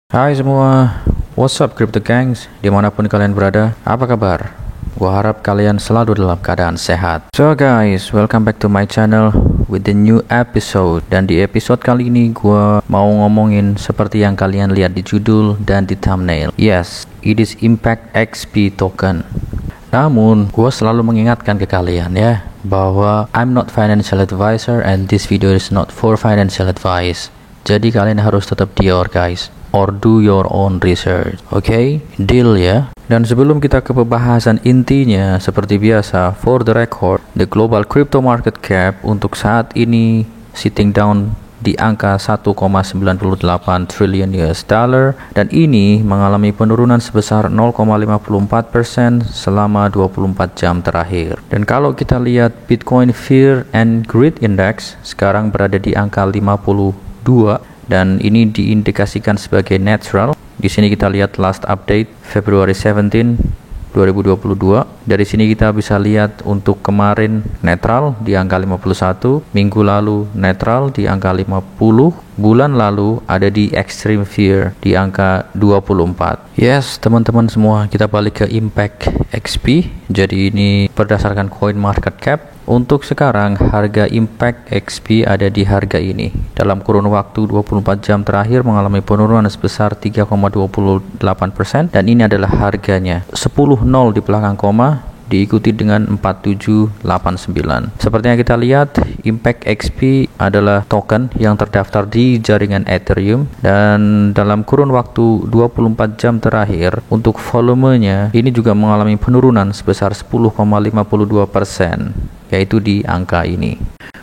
Hai semua, what's up Crypto Gangs, dimanapun kalian berada, apa kabar? Gua harap kalian selalu dalam keadaan sehat. So guys, welcome back to my channel with the new episode. Dan di episode kali ini gua mau ngomongin seperti yang kalian lihat di judul dan di thumbnail. Yes, it is Impact XP token. Namun, gua selalu mengingatkan ke kalian ya, bahwa I'm not financial advisor and this video is not for financial advice. Jadi kalian harus tetap dior guys, or do your own research. Okay? Deal ya. Dan sebelum kita ke pembahasan intinya, seperti biasa, for the record, the global crypto market cap untuk saat ini sitting down di angka 1,98 triliun US dollar, dan ini mengalami penurunan sebesar 0,54% selama 24 jam terakhir. Dan kalau kita lihat Bitcoin Fear and Greed Index sekarang berada di angka 52, dan ini diindikasikan sebagai neutral. Di sini kita lihat last update February 17, 2022. Dari sini kita bisa lihat untuk kemarin netral di angka 51, minggu lalu netral di angka 50, bulan lalu ada di extreme fear di angka 24. Yes, teman-teman semua, kita balik ke Impact XP. Jadi ini berdasarkan coin market cap. Untuk sekarang harga Impact XP ada di harga ini. Dalam kurun waktu 24 jam terakhir mengalami penurunan sebesar 3,28%, dan ini adalah harganya. 10 nol di belakang koma diikuti dengan 4789. Seperti yang kita lihat, Impact XP adalah token yang terdaftar di jaringan Ethereum, dan dalam kurun waktu 24 jam terakhir untuk volumenya ini juga mengalami penurunan sebesar 10,52%, yaitu di angka ini.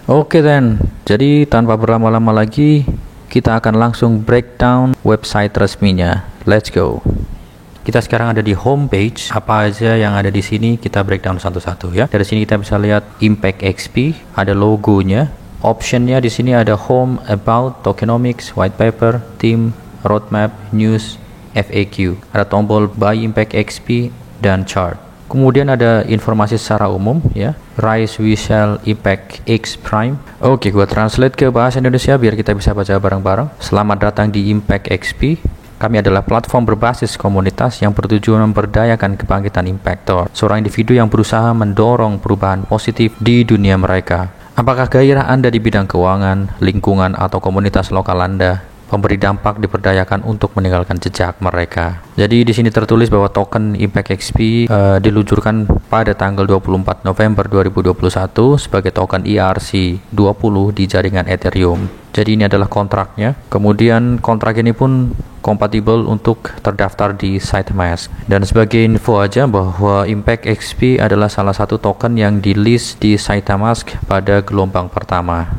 Oke then, jadi tanpa berlama-lama lagi kita akan langsung breakdown website resminya. Let's go. Kita sekarang ada di homepage. Apa aja yang ada di sini kita breakdown satu-satu ya. Dari sini kita bisa lihat Impact XP, ada logonya. Optionnya di sini ada home, about, tokenomics, white paper, theme, roadmap, news, FAQ. Ada tombol buy Impact XP dan chart. Kemudian ada informasi secara umum ya. Rise we shall Impact X Prime. Oke, gua translate ke bahasa Indonesia biar kita bisa baca bareng-bareng. Selamat datang di Impact XP. Kami adalah platform berbasis komunitas yang bertujuan memberdayakan kebangkitan impactor, seorang individu yang berusaha mendorong perubahan positif di dunia mereka. Apakah gairah Anda di bidang keuangan, lingkungan, atau komunitas lokal Anda? Pemberi dampak diperdayakan untuk meninggalkan jejak mereka. Jadi di sini tertulis bahwa token Impact XP diluncurkan pada tanggal 24 November 2021 sebagai token ERC20 di jaringan Ethereum. Jadi ini adalah kontraknya. Kemudian kontrak ini pun kompatibel untuk terdaftar di SiteMask. Dan sebagai info aja bahwa Impact XP adalah salah satu token yang di-list di SiteMask pada gelombang pertama.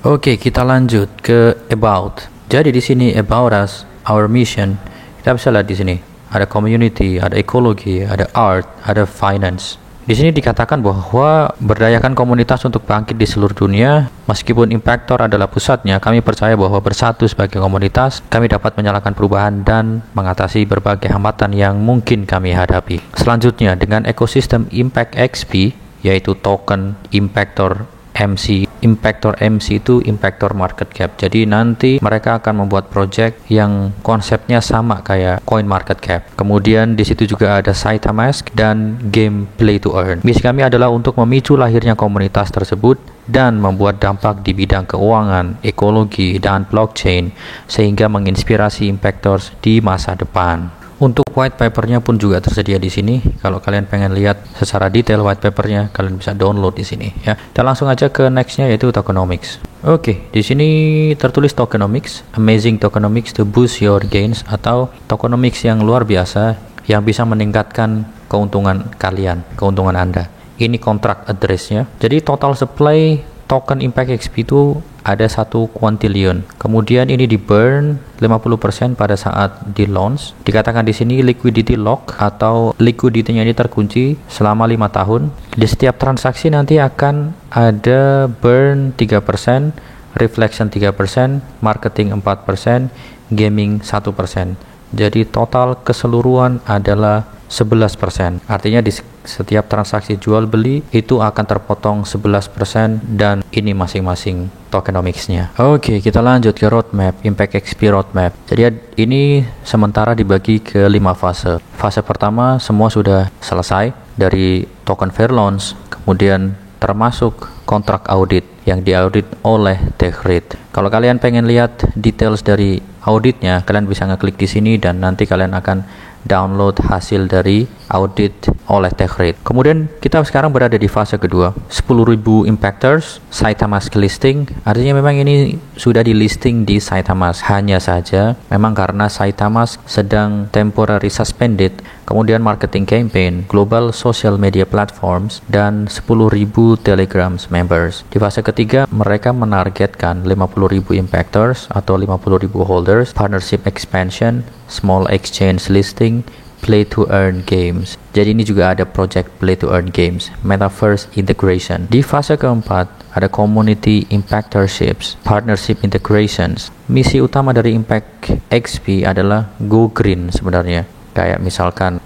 Oke, kita lanjut ke about. Jadi di sini about us, our mission. Kita bisa lihat di sini ada community, ada ekologi, ada art, ada finance. Di sini dikatakan bahwa berdayakan komunitas untuk bangkit di seluruh dunia. Meskipun Impactor adalah pusatnya, kami percaya bahwa bersatu sebagai komunitas, kami dapat menyalakan perubahan dan mengatasi berbagai hambatan yang mungkin kami hadapi. Selanjutnya, dengan ekosistem Impact XP, yaitu token Impactor MC. Impactor MC itu Impactor Market Cap. Jadi nanti mereka akan membuat project yang konsepnya sama kayak Coin Market Cap. Kemudian di situ juga ada SiteMask dan game Play to Earn. Misi kami adalah untuk memicu lahirnya komunitas tersebut dan membuat dampak di bidang keuangan, ekologi, dan blockchain sehingga menginspirasi impactors di masa depan. Untuk white papernya pun juga tersedia di sini. Kalau kalian pengen lihat secara detail white papernya, kalian bisa download di sini ya. Kita langsung aja ke nextnya, yaitu tokenomics. Oke, di sini tertulis tokenomics, amazing tokenomics to boost your gains, atau tokenomics yang luar biasa yang bisa meningkatkan keuntungan kalian, keuntungan Anda. Ini kontrak addressnya. Jadi total supply token Impact XP itu ada 1 quintillion. Kemudian ini di burn 50% pada saat di launch. Dikatakan di sini liquidity lock, atau liquidity-nya ini terkunci selama 5 tahun. Di setiap transaksi nanti akan ada burn 3%, reflection 3%, marketing 4%, gaming 1%. Jadi total keseluruhan adalah 11%. Artinya di setiap transaksi jual beli itu akan terpotong 11% dan ini masing-masing tokenomics-nya. Oke, kita lanjut ke roadmap, Impact XP roadmap. Jadi ini sementara dibagi ke 5 fase. Fase pertama semua sudah selesai dari token fair launch, kemudian termasuk kontrak audit yang diaudit oleh Techrate. Kalau kalian pengen lihat details dari auditnya, kalian bisa ngeklik di sini dan nanti kalian akan download hasil dari audit oleh Techrate. Kemudian kita sekarang berada di fase kedua, 10.000 impactors, Saitamask listing. Artinya memang ini sudah di listing di Saitamask. Hanya saja memang karena Saitamask sedang temporary suspended, kemudian marketing campaign, global social media platforms, dan 10.000 Telegram members. Di fase ketiga mereka menargetkan 50.000 impactors atau 50.000 holders, partnership expansion, small exchange listing, play to earn games. Jadi ini juga ada project play to earn games, metaverse integration. Di fase keempat ada community impactorships, partnership integrations. Misi utama dari Impact XP adalah go green sebenarnya. Kayak misalkan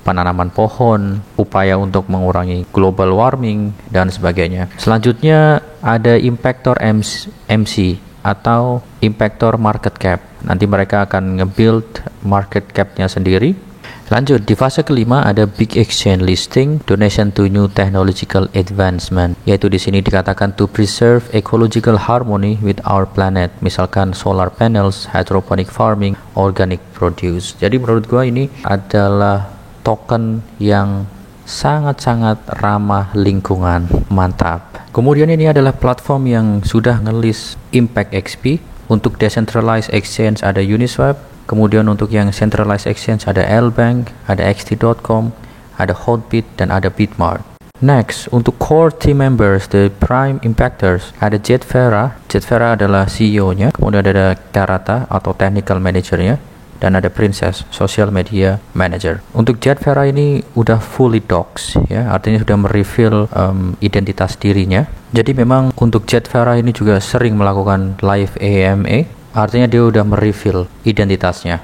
penanaman pohon, upaya untuk mengurangi global warming dan sebagainya. Selanjutnya ada impactor MC atau impactor market cap. Nanti mereka akan nge-build market cap-nya sendiri. Lanjut, di fase kelima ada big exchange listing, donation to new technological advancement, yaitu di sini dikatakan to preserve ecological harmony with our planet, misalkan solar panels, hydroponic farming, organic produce. Jadi menurut gua ini adalah token yang sangat-sangat ramah lingkungan, mantap. Kemudian ini adalah platform yang sudah ngelis Impact XP. Untuk decentralized exchange ada Uniswap, kemudian untuk yang centralized exchange ada Lbank, ada xt.com, ada Hotbit, dan ada Bitmart. Next, untuk core team members, the prime impactors, ada Jet Vera. Jet Vera adalah CEO-nya, kemudian ada Karata atau technical manager-nya, dan ada Princess, social media manager. Untuk Jet Vera ini udah fully docs, ya, artinya sudah mereveal identitas dirinya. Jadi memang untuk Jet Vera ini juga sering melakukan live AMA, artinya dia udah mereveal identitasnya.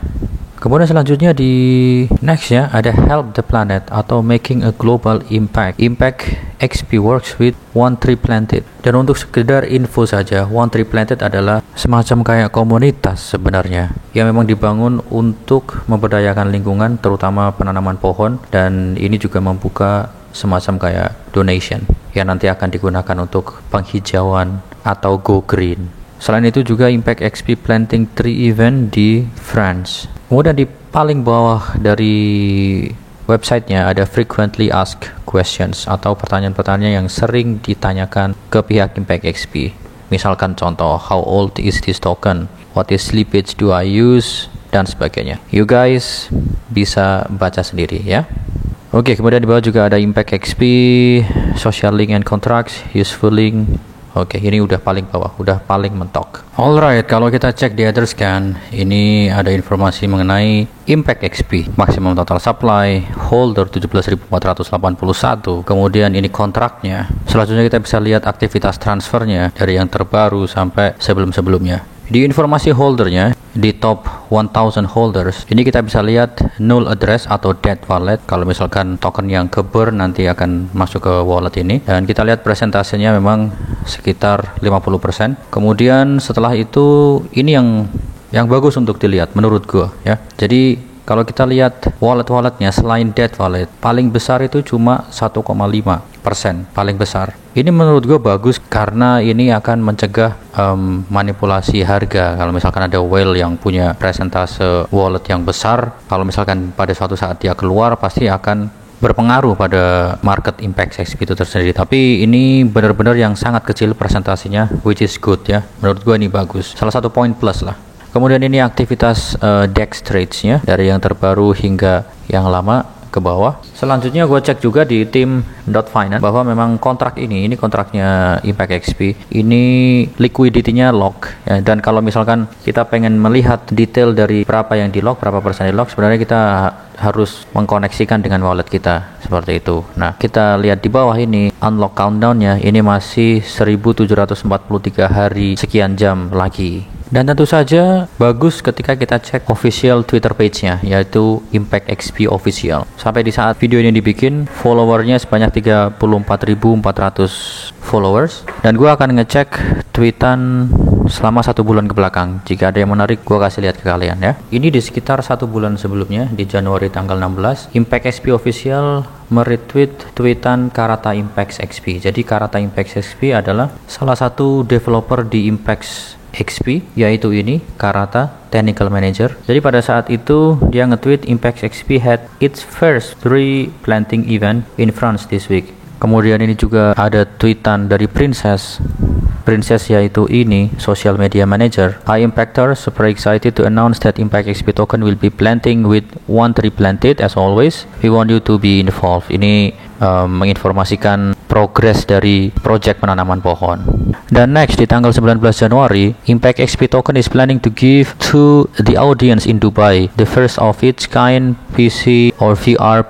Kemudian selanjutnya di next ya ada help the planet atau making a global impact. Impact XP works with One Tree Planted. Dan untuk sekedar info saja, One Tree Planted adalah semacam kayak komunitas sebenarnya yang memang dibangun untuk memberdayakan lingkungan, terutama penanaman pohon, dan ini juga membuka semacam kayak donation yang nanti akan digunakan untuk penghijauan atau go green. Selain itu juga Impact XP Planting Tree event di France. Kemudian di paling bawah dari websitenya ada frequently asked questions atau pertanyaan-pertanyaan yang sering ditanyakan ke pihak Impact XP. Misalkan contoh, how old is this token? What is slippage do I use? Dan sebagainya. You guys bisa baca sendiri ya. Oke, kemudian di bawah juga ada Impact XP, social link and contracts, useful link. Oke, ini udah paling bawah, udah paling mentok. Alright, kalau kita cek di Etherscan, ini ada informasi mengenai Impact XP, maximum total supply, holder 17.481. Kemudian ini kontraknya. Selanjutnya kita bisa lihat aktivitas transfernya dari yang terbaru sampai sebelum-sebelumnya. Di informasi holdernya, di top 1000 holders, ini kita bisa lihat null address atau dead wallet. Kalau misalkan token yang ke burn nanti akan masuk ke wallet ini. Dan kita lihat presentasenya memang sekitar 50%. Kemudian setelah itu ini yang bagus untuk dilihat menurut gua ya. Jadi kalau kita lihat wallet-walletnya selain dead wallet, paling besar itu cuma 1,5% paling besar. Ini menurut gue bagus karena ini akan mencegah manipulasi harga. Kalau misalkan ada whale yang punya presentase wallet yang besar, kalau misalkan pada suatu saat dia keluar pasti akan berpengaruh pada market Impact XP itu tersendiri. Tapi ini benar-benar yang sangat kecil presentasinya, which is good ya. Menurut gue ini bagus. Salah satu poin plus lah. Kemudian ini aktivitas DEX trades-nya dari yang terbaru hingga yang lama ke bawah. Selanjutnya gue cek juga di tim .finance bahwa memang kontrak ini kontraknya Impact XP ini liquidity-nya lock ya. Dan kalau misalkan kita pengen melihat detail dari berapa yang di lock, berapa persen di lock, sebenarnya kita harus mengkoneksikan dengan wallet kita seperti itu. Nah, kita lihat di bawah ini unlock countdownnya, ini masih 1743 hari sekian jam lagi. Dan tentu saja bagus ketika kita cek official Twitter page-nya, yaitu Impact XP Official. Sampai di saat video ini dibikin, followernya sebanyak 34.400 followers. Dan gue akan ngecek tweetan selama 1 bulan ke belakang. Jika ada yang menarik, gue kasih lihat ke kalian ya. Ini di sekitar 1 bulan sebelumnya, di Januari tanggal 16, Impact XP Official meretweet tweetan Karata Impact XP. Jadi Karata Impact XP adalah salah satu developer di Impact XP, yaitu ini Karata Technical Manager. Jadi pada saat itu dia nge-tweet Impact XP had its first tree planting event in France this week. Kemudian ini juga ada tweetan dari Princess yaitu ini social media manager. Hi Impactors, super excited to announce that Impact XP token will be planting with 1 tree planted as always. We want you to be involved. Ini menginformasikan progres dari project penanaman pohon. Dan next di tanggal 19 Januari, Impact XP token is planning to give to the audience in Dubai the first of its kind PC or VR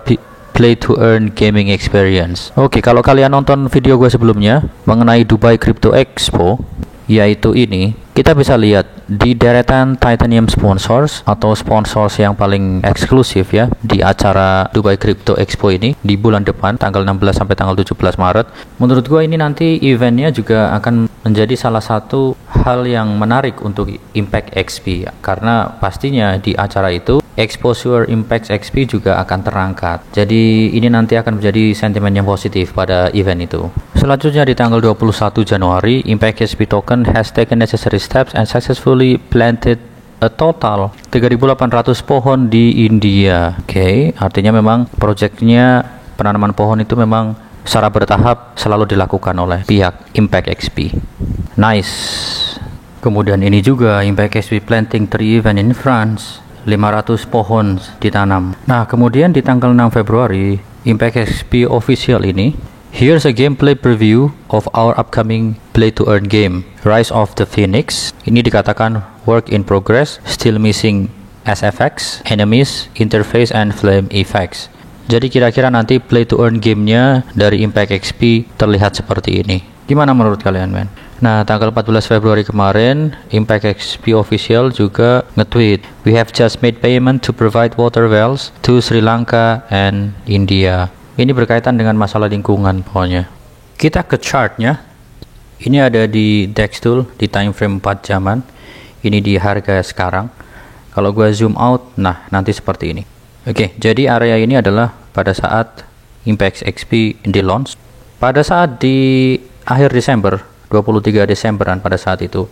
play to earn gaming experience. Oke, kalau kalian nonton video gue sebelumnya mengenai Dubai Crypto Expo, yaitu ini, kita bisa lihat di deretan titanium sponsors atau sponsors yang paling eksklusif ya di acara Dubai Crypto Expo ini di bulan depan tanggal 16 sampai tanggal 17 Maret. Menurut gue ini nanti eventnya juga akan menjadi salah satu hal yang menarik untuk Impact XP ya, karena pastinya di acara itu exposure Impact XP juga akan terangkat. Jadi ini nanti akan menjadi sentimen yang positif pada event itu. Selanjutnya di tanggal 21 Januari, Impact XP token has taken necessary steps and successfully planted a total 3.800 pohon di India. Oke, artinya memang proyeknya penanaman pohon itu memang secara bertahap selalu dilakukan oleh pihak Impact XP. Nice. Kemudian ini juga Impact XP planting tree event in France. 500 pohon ditanam. Nah, kemudian di tanggal 6 Februari, Impact XP Official ini, here's a gameplay preview of our upcoming play-to-earn game, Rise of the Phoenix. Ini dikatakan work in progress, still missing SFX, enemies, interface, and flame effects. Jadi kira-kira nanti play-to-earn gamenya dari Impact XP terlihat seperti ini. Gimana menurut kalian, men? Nah, tanggal 14 Februari kemarin, Impact XP Official juga nge-tweet, we have just made payment to provide water wells to Sri Lanka and India. Ini berkaitan dengan masalah lingkungan pokoknya. Kita ke chartnya. Ini ada di DEX Tool di time frame 4 jaman. Ini di harga sekarang. Kalau gua zoom out, nah nanti seperti ini. Oke, jadi area ini adalah pada saat Impact XP di launch. Pada saat di akhir Desember, 23 Desemberan pada saat itu,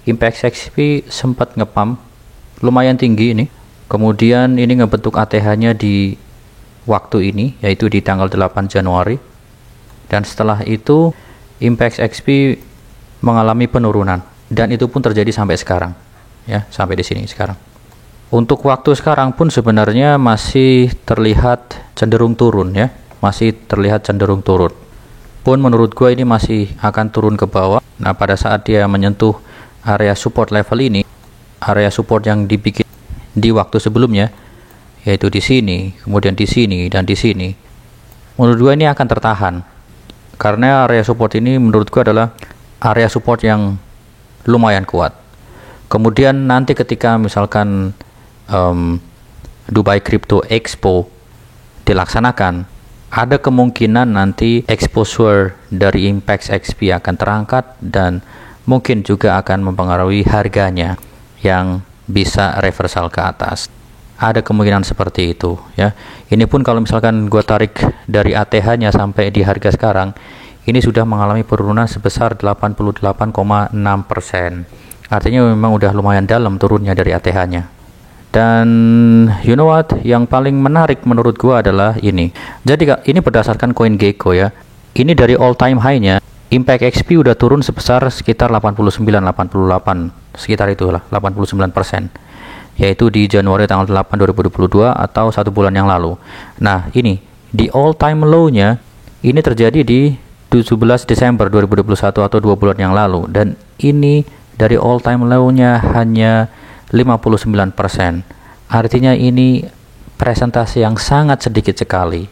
Impact XP sempat ngepump lumayan tinggi ini. Kemudian ini ngebentuk ATH-nya di waktu ini, yaitu di tanggal 8 Januari. Dan setelah itu Impact XP mengalami penurunan, dan itu pun terjadi sampai sekarang. Ya, sampai di sini sekarang. Untuk waktu sekarang pun sebenarnya masih terlihat cenderung turun ya, masih terlihat cenderung turun. Pun menurut gue ini masih akan turun ke bawah. Nah, pada saat dia menyentuh area support level ini, area support yang dibikin di waktu sebelumnya, yaitu di sini, kemudian di sini, dan di sini, menurut gue ini akan tertahan. Karena area support ini menurut gue adalah area support yang lumayan kuat. Kemudian nanti ketika misalkan Dubai Crypto Expo dilaksanakan, ada kemungkinan nanti exposure dari Impact XP akan terangkat dan mungkin juga akan mempengaruhi harganya yang bisa reversal ke atas. Ada kemungkinan seperti itu ya. Ini pun kalau misalkan gue tarik dari ATH-nya sampai di harga sekarang, ini sudah mengalami penurunan sebesar 88,6%. Artinya memang udah lumayan dalam turunnya dari ATH-nya. Dan you know what, yang paling menarik menurut gua adalah ini. Jadi ini berdasarkan CoinGecko ya. Ini dari all time high-nya Impact XP udah turun sebesar sekitar 89-88, sekitar itulah 89%. Yaitu di Januari tanggal 8 2022 atau 1 bulan yang lalu. Nah, ini di all time low-nya ini terjadi di 17 Desember 2021 atau 2 bulan yang lalu, dan ini dari all time low-nya hanya 59%. Artinya ini presentasi yang sangat sedikit sekali.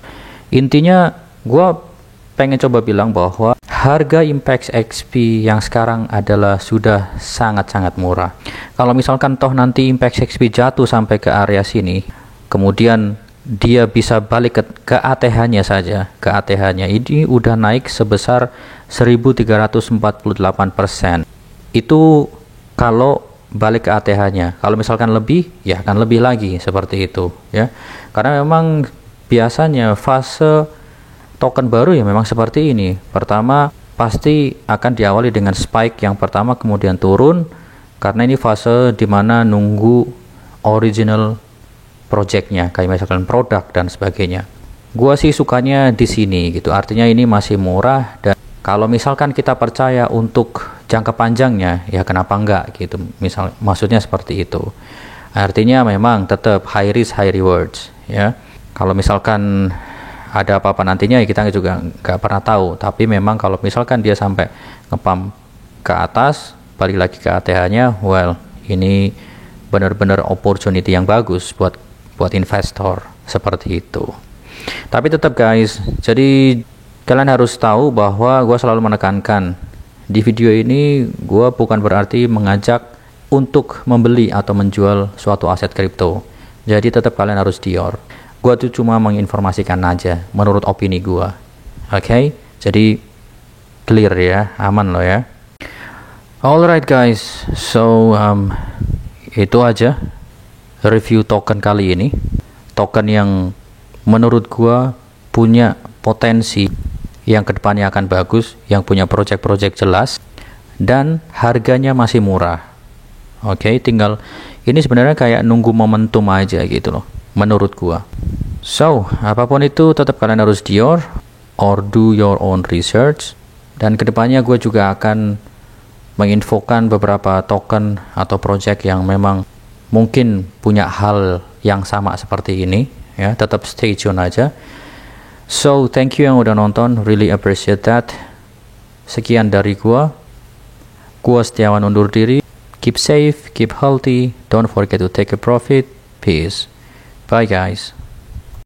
Intinya gua pengen coba bilang bahwa harga Impex XP yang sekarang adalah sudah sangat-sangat murah. Kalau misalkan toh nanti Impex XP jatuh sampai ke area sini, kemudian dia bisa balik ke ATH-nya saja. Ke ATH-nya ini udah naik sebesar 1348%. Itu kalau balik ke ATH-nya. Kalau misalkan lebih, ya akan lebih lagi seperti itu ya. Karena memang biasanya fase token baru ya memang seperti ini. Pertama pasti akan diawali dengan spike yang pertama, kemudian turun karena ini fase dimana nunggu original projectnya, kayak misalkan produk dan sebagainya. Gua sih sukanya di sini gitu, artinya ini masih murah, dan kalau misalkan kita percaya untuk jangka panjangnya ya kenapa enggak gitu, maksudnya seperti itu. Artinya memang tetap high risk high rewards ya. Kalau misalkan ada apa-apa nantinya ya kita juga nggak pernah tahu, tapi memang kalau misalkan dia sampai ngepump ke atas balik lagi ke ATH-nya, well ini benar-benar opportunity yang bagus buat investor seperti itu. Tapi tetap guys, jadi kalian harus tahu bahwa gue selalu menekankan di video ini gue bukan berarti mengajak untuk membeli atau menjual suatu aset kripto. Jadi tetap kalian harus dior. Gua tuh cuma menginformasikan aja menurut opini gua. Oke? Jadi clear ya, aman loh ya. Alright guys, so itu aja review token kali ini. Token yang menurut gua punya potensi yang kedepannya akan bagus, yang punya project-project jelas, dan harganya masih murah. Oke, tinggal ini sebenarnya kayak nunggu momentum aja gitu loh, menurut gua. So, apapun itu tetap kalian harus dior or do your own research. Dan kedepannya gue juga akan menginfokan beberapa token atau project yang memang mungkin punya hal yang sama seperti ini ya. Tetap stay tune aja. So, thank you yang udah nonton, really appreciate that. Sekian dari gua Setiawan undur diri. Keep safe, keep healthy, don't forget to take a profit. Peace. Bye guys.